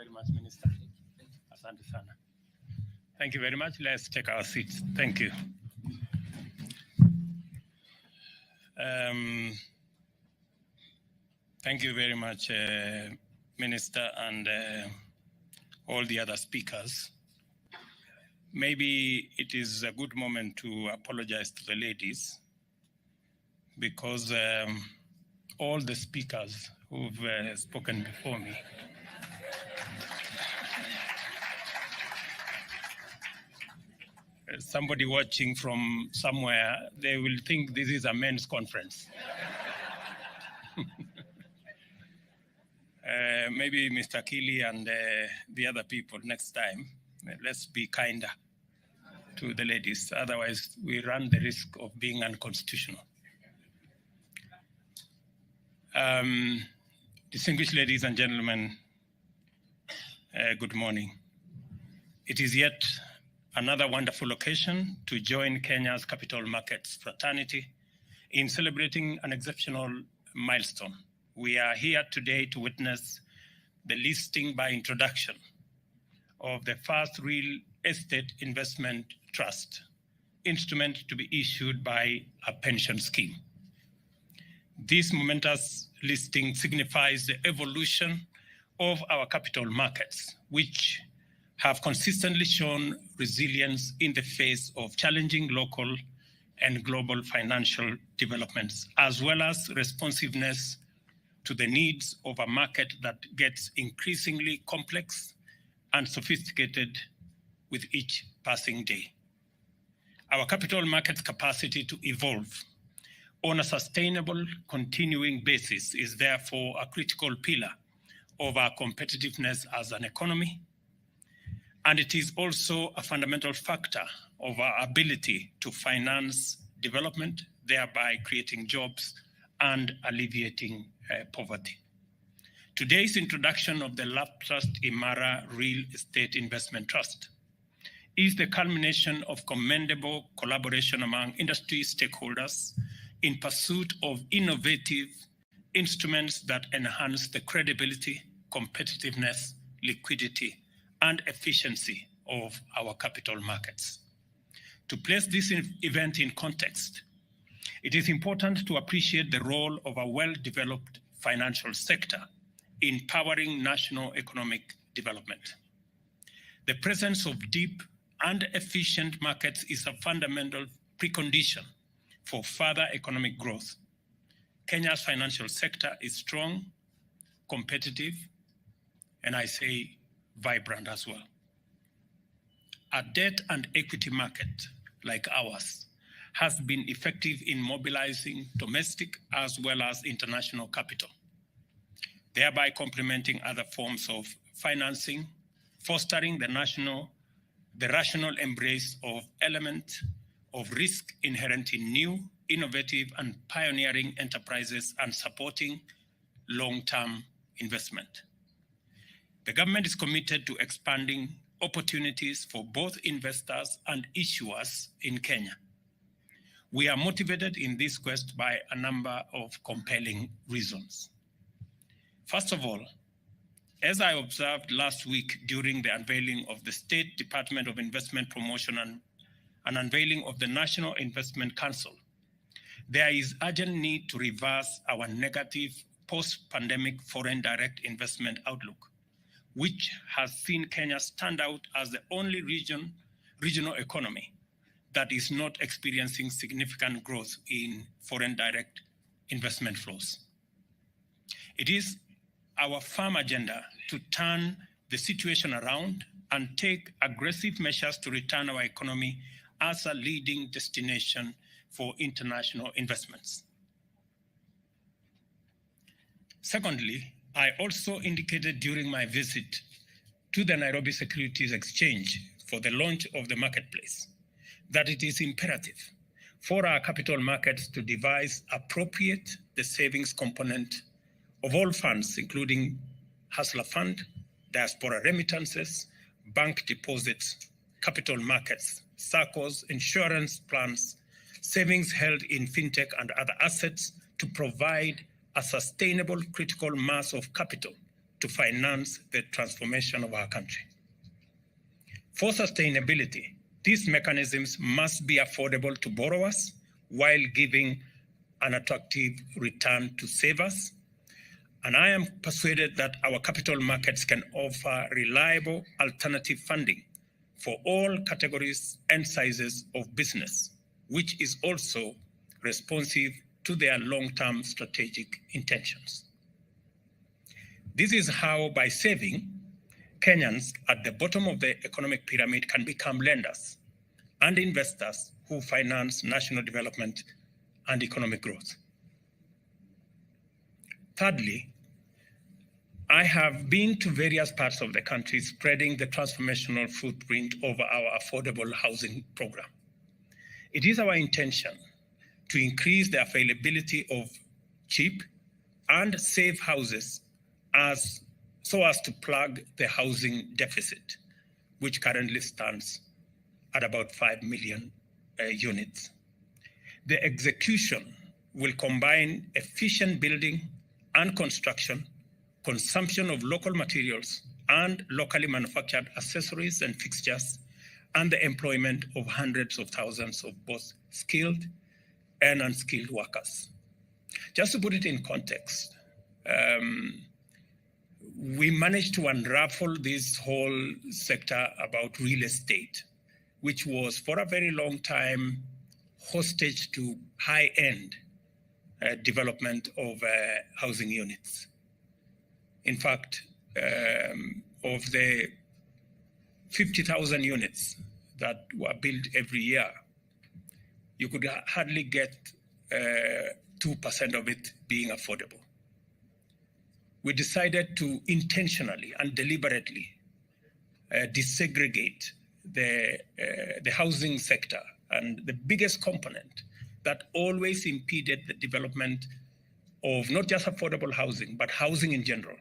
very much, Minister. Asante sana. Thank you very much. Let's take our seats. Thank you. Thank you very much, Minister, and all the other speakers. Maybe it is a good moment to apologize to the ladies, because all the speakers who've spoken before me somebody watching from somewhere, they will think this is a men's conference. Maybe Mr. Kili and the other people next time, let's be kinder to the ladies. Otherwise, we run the risk of being unconstitutional. Distinguished ladies and gentlemen, good morning. It is yet another wonderful occasion to join Kenya's capital markets fraternity in celebrating an exceptional milestone. We are here today to witness the listing by introduction of the first real estate investment trust instrument to be issued by a pension scheme. This momentous listing signifies the evolution of our capital markets, which have consistently shown resilience in the face of challenging local and global financial developments, as well as responsiveness to the needs of a market that gets increasingly complex and sophisticated with each passing day. Our capital markets capacity to evolve on a sustainable, continuing basis is therefore a critical pillar of our competitiveness as an economy, and it is also a fundamental factor of our ability to finance development, thereby creating jobs and alleviating poverty. Today's introduction of the Laptrust Imara Real Estate Investment Trust is the culmination of commendable collaboration among industry stakeholders in pursuit of innovative instruments that enhance the credibility, competitiveness, liquidity, and efficiency of our capital markets. To place this event in context, it is important to appreciate the role of a well-developed financial sector in powering national economic development. The presence of deep and efficient markets is a fundamental precondition for further economic growth. Kenya's financial sector is strong, competitive, and I say vibrant as well. A debt and equity market like ours has been effective in mobilizing domestic as well as international capital, thereby complementing other forms of financing, fostering the rational embrace of elements of risk inherent in new, innovative, and pioneering enterprises, and supporting long-term investment. The government is committed to expanding opportunities for both investors and issuers in Kenya. We are motivated in this quest by a number of compelling reasons. First of all, as I observed last week during the unveiling of the State Department of Investment Promotion and unveiling of the National Investment Council, there is urgent need to reverse our negative post-pandemic foreign direct investment outlook, which has seen Kenya stand out as the only regional economy that is not experiencing significant growth in foreign direct investment flows. It is our firm agenda to turn the situation around and take aggressive measures to return our economy as a leading destination for international investments. Secondly, I also indicated during my visit to the Nairobi Securities Exchange for the launch of the marketplace that it is imperative for our capital markets to devise appropriate the savings component of all funds, including Hustler Fund, diaspora remittances, bank deposits, capital markets, SACCOs, insurance plans, savings held in fintech and other assets, to provide a sustainable critical mass of capital to finance the transformation of our country. For sustainability, these mechanisms must be affordable to borrowers while giving an attractive return to savers. And I am persuaded that our capital markets can offer reliable alternative funding for all categories and sizes of business, which is also responsive to their long-term strategic intentions. This is how, by saving, Kenyans at the bottom of the economic pyramid can become lenders and investors who finance national development and economic growth. Thirdly, I have been to various parts of the country spreading the transformational footprint of our affordable housing program. It is our intention to increase the availability of cheap and safe houses so as to plug the housing deficit, which currently stands at about 5 million units. The execution will combine efficient building and construction, consumption of local materials and locally manufactured accessories and fixtures, and the employment of hundreds of thousands of both skilled and unskilled workers. Just to put it in context, we managed to unravel this whole sector about real estate, which was for a very long time hostage to high-end development of housing units. In fact, of the 50,000 units that were built every year, you could hardly get 2% of it being affordable. We decided to intentionally and deliberately desegregate the housing sector, and the biggest component that always impeded the development of not just affordable housing, but housing in general,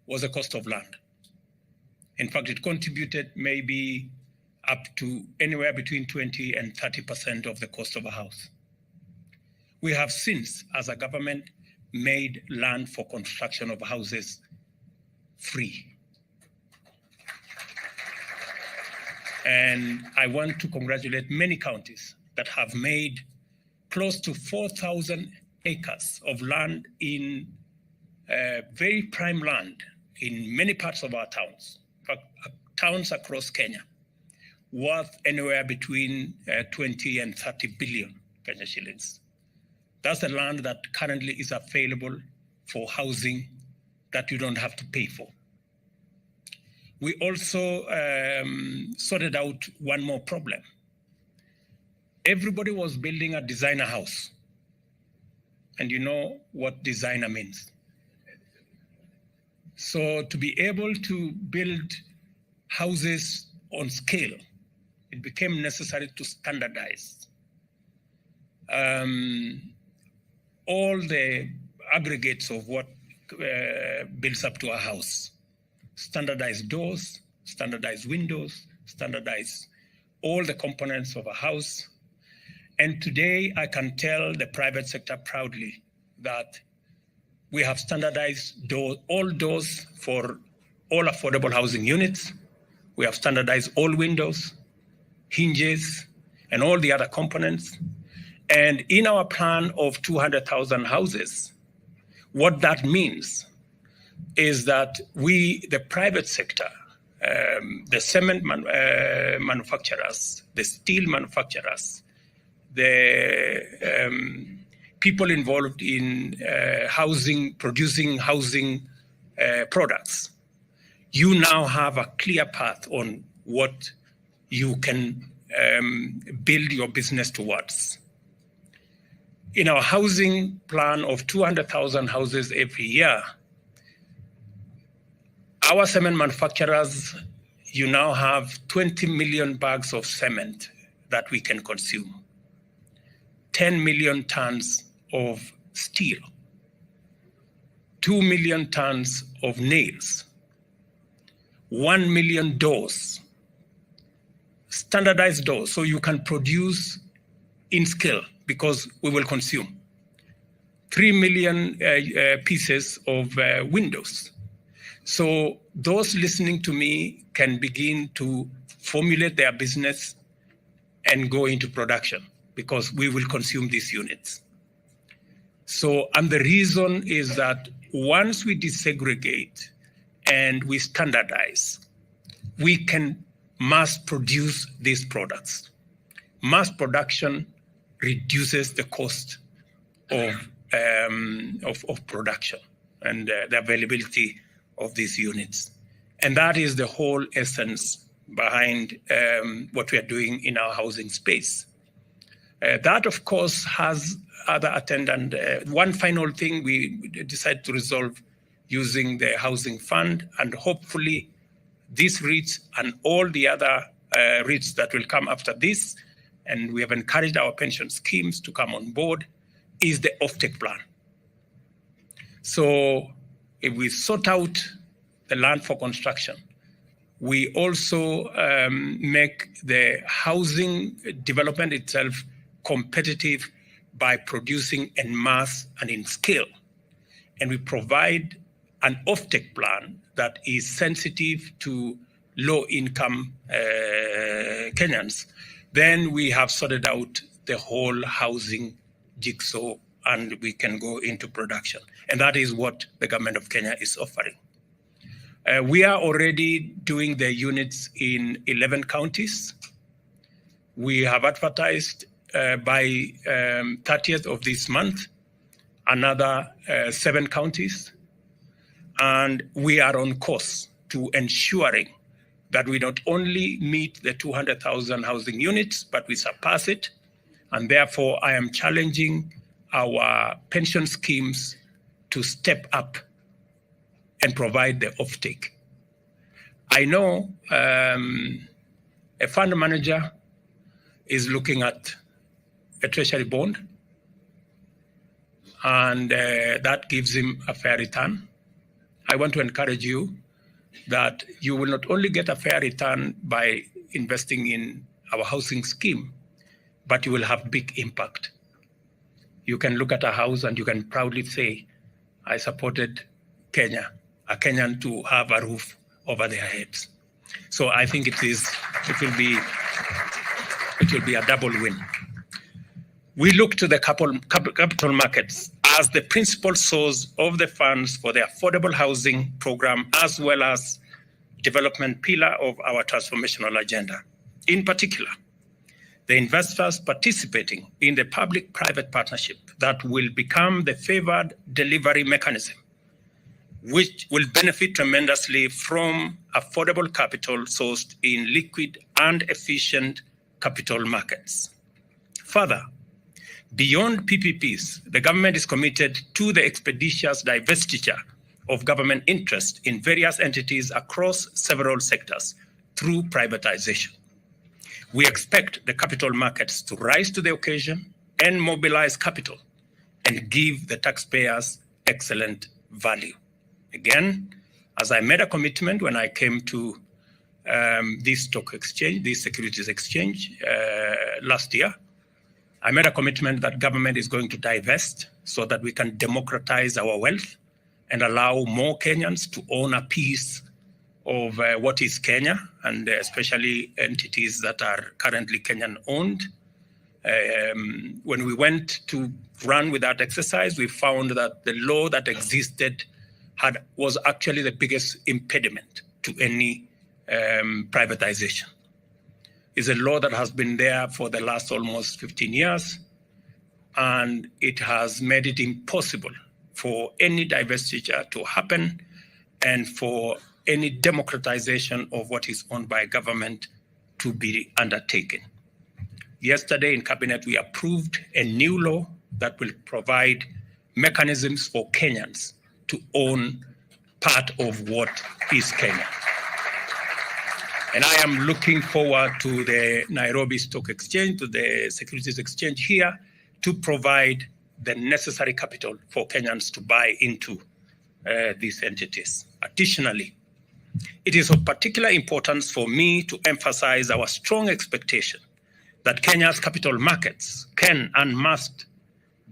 was the cost of land. In fact, it contributed maybe up to anywhere between 20 and 30% of the cost of a house. We have since, as a government, made land for construction of houses free. And I want to congratulate many counties that have made close to 4,000 acres of land in very prime land in many parts of our towns, towns across Kenya, worth anywhere between 20 and 30 billion Kenya shillings. That's the land that currently is available for housing that you don't have to pay for. We also sorted out one more problem. Everybody was building a designer house. And you know what designer means. So to be able to build houses on scale, it became necessary to standardize all the aggregates of what builds up to a house. Standardize doors, standardize windows, standardize all the components of a house. And today I can tell the private sector proudly that we have standardized all doors for all affordable housing units. We have standardized all windows, hinges, and all the other components. And in our plan of 200,000 houses, what that means is that we, the private sector, the cement manufacturers, the steel manufacturers, the people involved in housing, producing housing products, you now have a clear path on what you can build your business towards. In our housing plan of 200,000 houses every year, our cement manufacturers, you now have 20 million bags of cement that we can consume, 10 million tons of steel, 2 million tons of nails, 1 million doors, standardized doors, so you can produce in scale because we will consume, 3 million pieces of windows. So those listening to me can begin to formulate their business and go into production, because we will consume these units. So, and the reason is that once we desegregate and we standardize, we can mass produce these products. Mass production reduces the cost of production and the availability of these units. And that is the whole essence behind what we are doing in our housing space. That, of course, has other attendant. One final thing, we decided to resolve using the housing fund, and hopefully these REITs and all the other REITs that will come after this, and we have encouraged our pension schemes to come on board, is the offtake plan. So if we sort out the land for construction, we also make the housing development itself competitive by producing en masse and in scale. And we provide an offtake plan that is sensitive to low-income Kenyans. Then we have sorted out the whole housing jigsaw and we can go into production. And that is what the government of Kenya is offering. We are already doing the units in 11 counties. We have advertised by 30th of this month, another 7 counties. And we are on course to ensuring that we not only meet the 200,000 housing units, but we surpass it. And therefore, I am challenging our pension schemes to step up and provide the offtake. I know a fund manager is looking at a treasury bond, and that gives him a fair return. I want to encourage you that you will not only get a fair return by investing in our housing scheme, but you will have big impact. You can look at a house and you can proudly say, I supported Kenya, a Kenyan to have a roof over their heads. So I think it will be a double win. We look to the capital markets as the principal source of the funds for the affordable housing program, as well as development pillar of our transformational agenda. In particular, the investors participating in the public-private partnership that will become the favored delivery mechanism, which will benefit tremendously from affordable capital sourced in liquid and efficient capital markets. Further, beyond PPPs, the government is committed to the expeditious divestiture of government interest in various entities across several sectors through privatization. We expect the capital markets to rise to the occasion and mobilize capital and give the taxpayers excellent value. Again, as I made a commitment when I came to this stock exchange, this securities exchange last year, I made a commitment that government is going to divest so that we can democratize our wealth and allow more Kenyans to own a piece of what is Kenya, and especially entities that are currently Kenyan owned. When we went to run with that exercise, we found that the law that existed was actually the biggest impediment to any privatization. It's a law that has been there for the last almost 15 years, and it has made it impossible for any divestiture to happen and for any democratization of what is owned by government to be undertaken. Yesterday in Cabinet, we approved a new law that will provide mechanisms for Kenyans to own part of what is Kenya. And I am looking forward to the Nairobi Stock Exchange, to the Securities Exchange here, to provide the necessary capital for Kenyans to buy into these entities. Additionally, it is of particular importance for me to emphasize our strong expectation that Kenya's capital markets can and must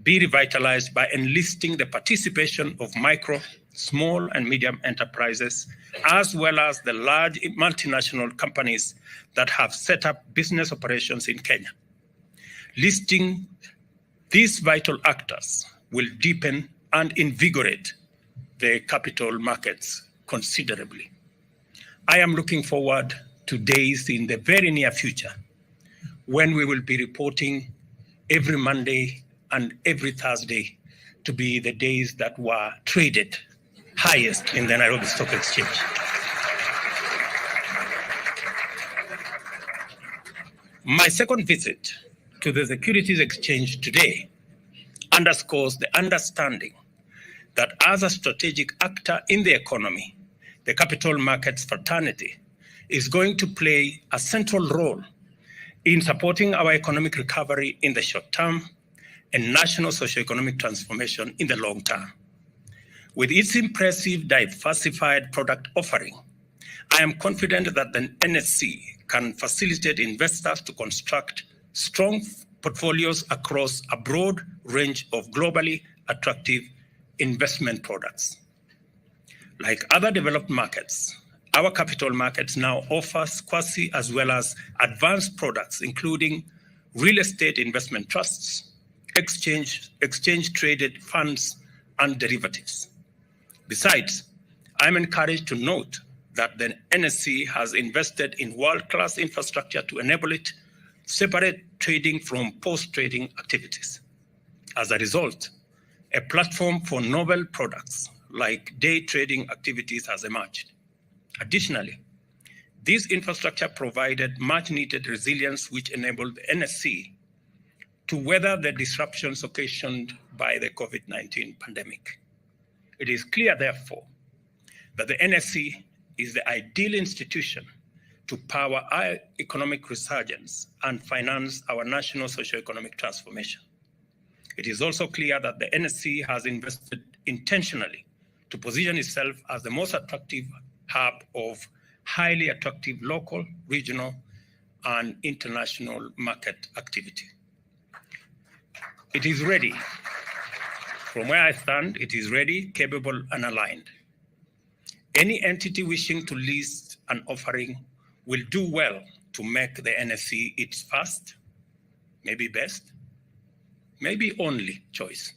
be revitalized by enlisting the participation of micro, small and medium enterprises, as well as the large multinational companies that have set up business operations in Kenya. Listing these vital actors will deepen and invigorate the capital markets considerably. I am looking forward to days in the very near future when we will be reporting every Monday and every Thursday to be the days that were traded highest in the Nairobi Stock Exchange. My second visit to the Securities Exchange today underscores the understanding that as a strategic actor in the economy, the capital markets fraternity is going to play a central role in supporting our economic recovery in the short term and national socio-economic transformation in the long term. With its impressive diversified product offering, I am confident that the NSE can facilitate investors to construct strong portfolios across a broad range of globally attractive investment products. Like other developed markets, our capital markets now offers quasi as well as advanced products, including real estate investment trusts, exchange-traded funds, and derivatives. Besides, I'm encouraged to note that the NSE has invested in world-class infrastructure to enable it separate trading from post-trading activities. As a result, a platform for novel products like day trading activities has emerged. Additionally, this infrastructure provided much-needed resilience, which enabled the NSE to weather the disruptions occasioned by the COVID-19 pandemic. It is clear, therefore, that the NSE is the ideal institution to power our economic resurgence and finance our national socio-economic transformation. It is also clear that the NSE has invested intentionally to position itself as the most attractive hub of highly attractive local, regional, and international market activity. It is ready. From where I stand, it is ready, capable, and aligned. Any entity wishing to list an offering will do well to make the NSE its first, maybe best, maybe only choice.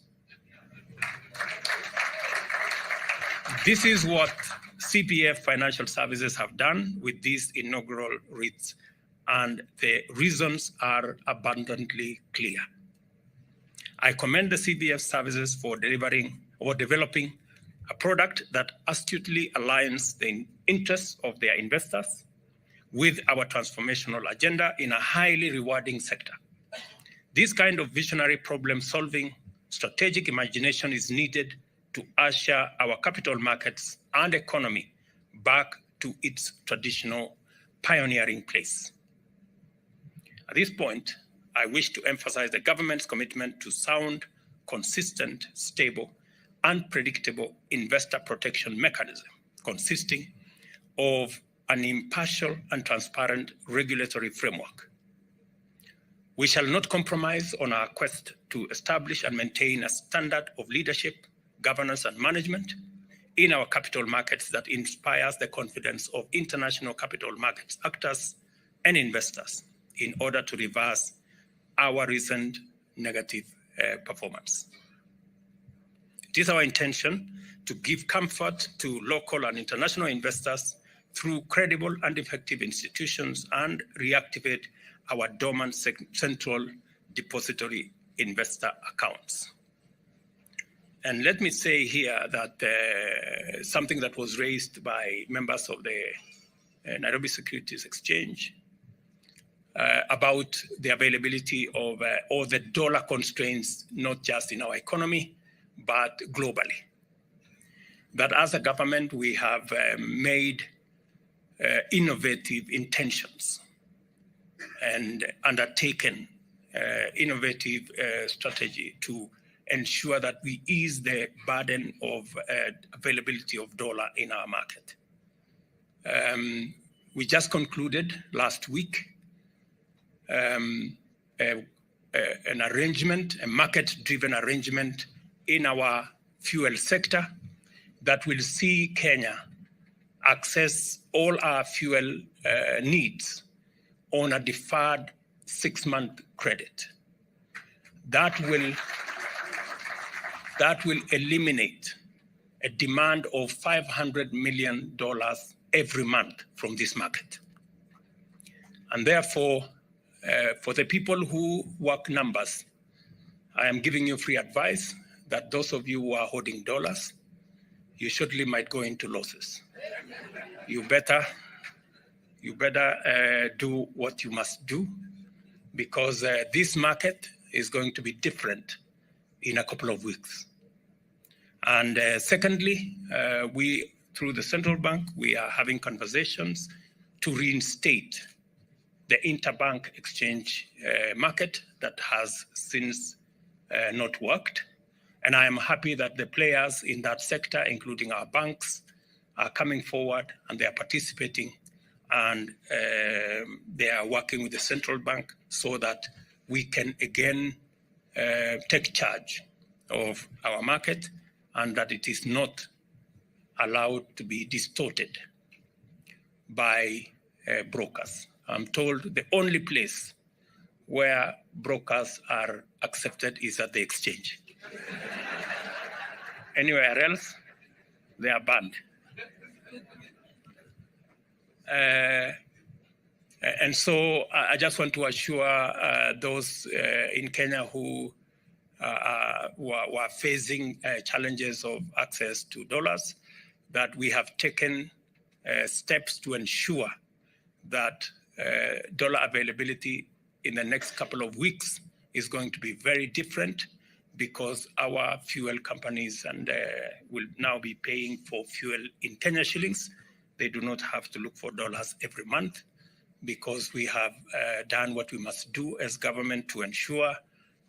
This is what CPF Financial Services have done with these inaugural REITs, and the reasons are abundantly clear. I commend the CPF services for developing a product that astutely aligns the interests of their investors with our transformational agenda in a highly rewarding sector. This kind of visionary problem-solving strategic imagination is needed to usher our capital markets and economy back to its traditional pioneering place. At this point, I wish to emphasize the government's commitment to sound, consistent, stable, and predictable investor protection mechanism consisting of an impartial and transparent regulatory framework. We shall not compromise on our quest to establish and maintain a standard of leadership, governance, and management in our capital markets that inspires the confidence of international capital markets actors and investors in order to reverse our recent negative performance. It is our intention to give comfort to local and international investors through credible and effective institutions and reactivate our dormant Central Depository investor accounts. And let me say here that something that was raised by members of the Nairobi Securities Exchange about the availability of or the dollar constraints, not just in our economy, but globally. That as a government, we have made innovative intentions and undertaken innovative strategy to ensure that we ease the burden of availability of dollar in our market. We just concluded last week an arrangement, a market-driven arrangement in our fuel sector, that will see Kenya access all our fuel needs on a deferred 6-month credit. That will eliminate a demand of $500 million every month from this market. And therefore, for the people who work numbers, I am giving you free advice that those of you who are holding dollars, you surely might go into losses. You better do what you must do, because this market is going to be different in a couple of weeks. And secondly, we, through the central bank, we are having conversations to reinstate the interbank exchange market that has since not worked. And I am happy that the players in that sector, including our banks, are coming forward and they are participating, and they are working with the central bank so that we can again take charge of our market, and that it is not allowed to be distorted by brokers. I'm told the only place where brokers are accepted is at the exchange. Anywhere else, they are banned. And so I just want to assure those in Kenya who are facing challenges of access to dollars that we have taken steps to ensure that dollar availability in the next couple of weeks is going to be very different, because our fuel companies will now be paying for fuel in Kenya shillings. They do not have to look for dollars every month, because we have done what we must do as government to ensure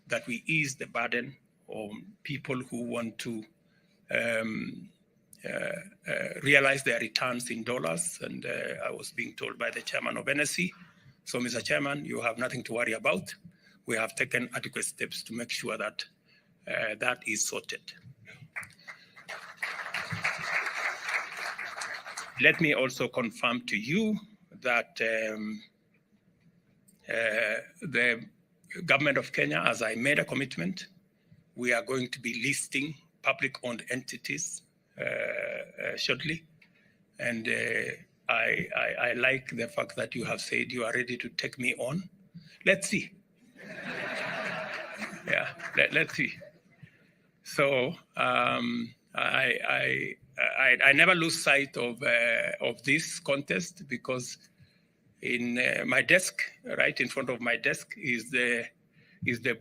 that we ease the burden on people who want to realize their returns in dollars. And I was being told by the chairman of NSE, so Mr. Chairman, you have nothing to worry about. We have taken adequate steps to make sure that that is sorted. Let me also confirm to you that the government of Kenya, as I made a commitment, we are going to be listing public-owned entities shortly. And I like the fact that you have said you are ready to take me on. Let's see. Yeah, let's see. So I never lose sight of this contest, because in my desk, right in front of my desk, is the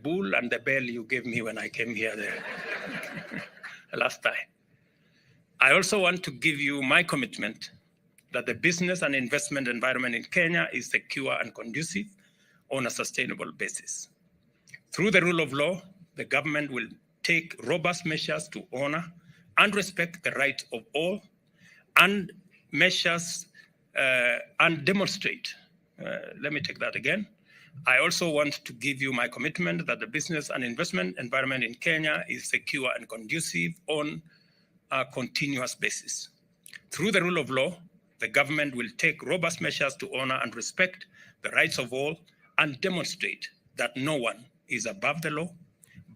bull and the bell you gave me when I came here the last time. I also want to give you my commitment that the business and investment environment in Kenya is secure and conducive on a sustainable basis. Through the rule of law, the government will take robust measures to honor and respect the rights of all, and measures and demonstrate. Let me take that again. I also want to give you my commitment that the business and investment environment in Kenya is secure and conducive on a continuous basis. Through the rule of law, the government will take robust measures to honor and respect the rights of all, and demonstrate that no one is above the law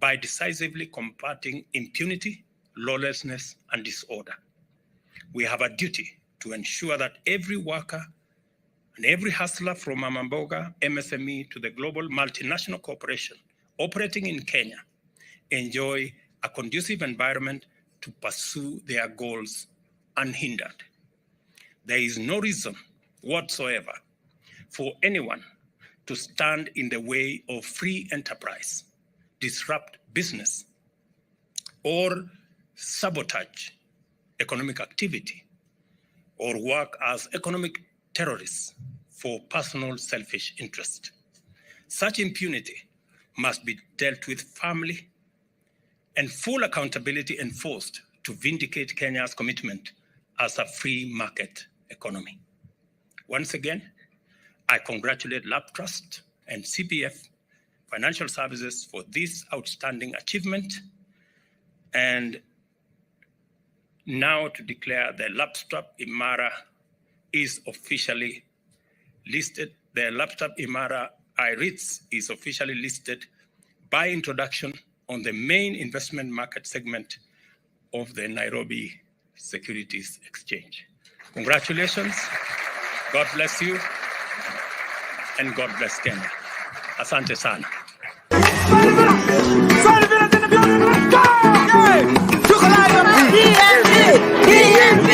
by decisively combating impunity, lawlessness, and disorder. We have a duty to ensure that every worker and every hustler from Mamamboga, MSME to the global multinational corporation operating in Kenya enjoy a conducive environment to pursue their goals unhindered. There is no reason whatsoever for anyone to stand in the way of free enterprise, disrupt business, or sabotage economic activity, or work as economic terrorists for personal selfish interest. Such impunity must be dealt with firmly, and full accountability enforced to vindicate Kenya's commitment as a free market economy. Once again, I congratulate Laptrust and CPF Financial Services for this outstanding achievement, and now to declare the Laptrust Imara is officially listed. The Laptrust Imara I-REIT is officially listed by introduction on the main investment market segment of the Nairobi Securities Exchange. Congratulations. God bless you. And God bless Kenya. Asante sana.